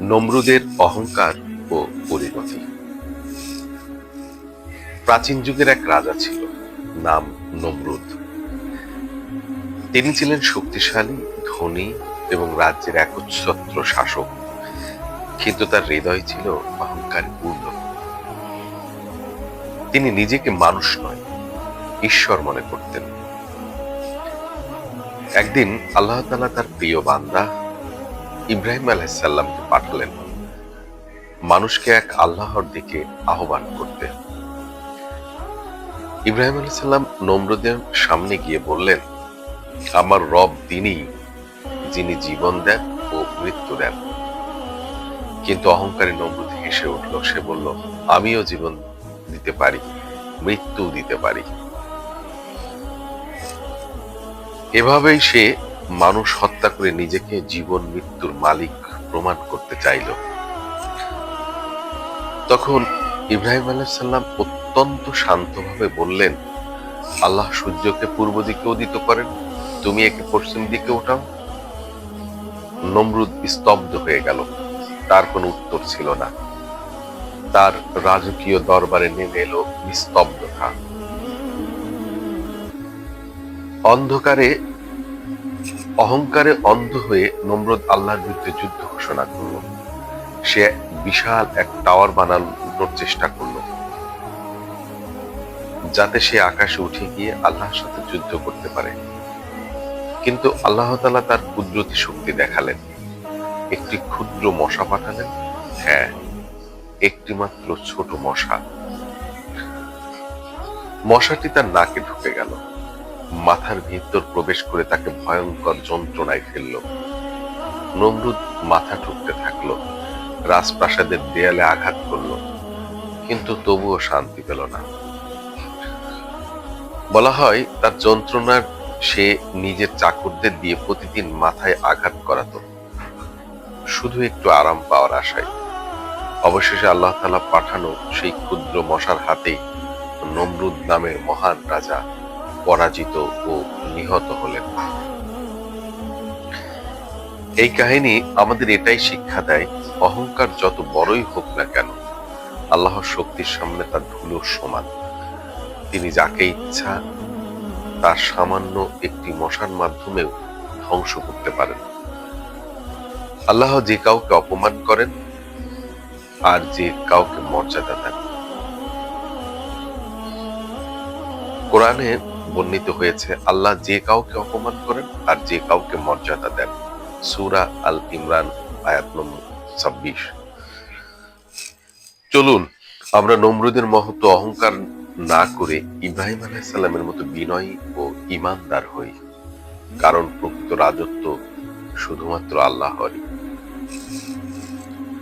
নমরুদের অহংকার ও পরিণতি। প্রাচীন যুগের এক রাজা ছিল, নাম নমরুদ। তিনি ছিলেন শক্তিশালী, ধনী এবং রাজ্যের একচ্ছত্র শাসক, কিন্তু তার হৃদয় ছিল অহংকারে পূর্ণ। তিনি নিজেকে মানুষ নয়, ঈশ্বর মনে করতেন। একদিন আল্লাহ তাআলা তার প্রিয় বান্দা ইব্রাহিম আলাইহিসসালামকে পাঠালেন মানুষকে এক আল্লাহর দিকে আহ্বান করতে। ইব্রাহিম আলাইহিসসালাম নমরুদের সামনে গিয়ে বললেন, আমার রব তিনিই যিনি জীবন দেন ও মৃত্যু দেন। কিন্তু অহংকারী নমরুদ হেসে উঠল। সে বলল, আমিও জীবন দিতে পারি, মৃত্যু দিতে পারি। এভাবেই সে মানুষ হত্যা করে নিজেকে জীবন মৃত্যুর মালিক প্রমাণ করতে চাইল। তখন ইব্রাহিম আলাইহিসসালাম অত্যন্ত শান্তভাবে বললেন, আল্লাহ সূর্যকে পূর্ব দিকে উদিত করেন, তুমি একে পশ্চিম দিকে ওঠাও। নমরুদ স্তব্ধ হয়ে গেল। তার কোনো উত্তর ছিল না। তার রাজকীয় দরবারে নেমে এলো নিস্তব্ধতা। অহংকারে অন্ধ হয়ে নমরুদ আল্লাহর বিরুদ্ধে যুদ্ধ ঘোষণা করল। সে বিশাল এক টাওয়ার বানানোর চেষ্টা করল, যাতে সে আকাশে উঠে গিয়ে আল্লাহর সাথে যুদ্ধ করতে পারে। কিন্তু আল্লাহ তাআলা তার কুদরতি শক্তি দেখালেন। একটি ক্ষুদ্র মশা পাঠালেন। হ্যাঁ, একটি মাত্র ছোট মশা। মশাটি তার নাকে ঢুকে গেল, মাথার ভিতর প্রবেশ করে তাকে ভয়ঙ্কর যন্ত্রণায় ফেলল। নমরুদ মাথা ঠুকতে থাকলো, রাজপ্রাসাদের দেয়ালে আঘাত করলো, কিন্তু তবুও শান্তি পেল না। বলা হয়, তার যন্ত্রণার সে নিজের চাকরদের দিয়ে প্রতিদিন মাথায় আঘাত করাতো, শুধু একটু আরাম পাওয়ার আশায়। অবশেষে আল্লাহ তাআলা পাঠানো সেই ক্ষুদ্র মশার হাতেই নমরুদ নামের মহান রাজা পরাজিত ও নিহত হলেন। এই কাহিনী আমাদের এটাই শিক্ষা দেয়, অহংকার যত বড়ই হোক না কেন, আল্লাহর শক্তির সামনে তার ধুলোর সমান। তিনি যাকে ইচ্ছা তার সামান্য একটি মশার মাধ্যমেও ধ্বংস করতে পারেন। আল্লাহ যে কাউকে অপমান করেন আর যে কাউকে মর্যাদা দেন। কোরআনে বর্ণিত হয়েছে, আল্লাহ যে কাউকে অপমান করেন আর যে কাউকে মর্যাদা দেন। সূরা আল ইমরান আয়াত নম্বর 26। চলুন আমরা নমরুদের মহৎ অহংকার না করে ইব্রাহিম আলাইহিসসালামের মতো বিনয়ী ও ঈমানদার হই। কারণ প্রকৃত রাজত্ব শুধুমাত্র আল্লাহরই।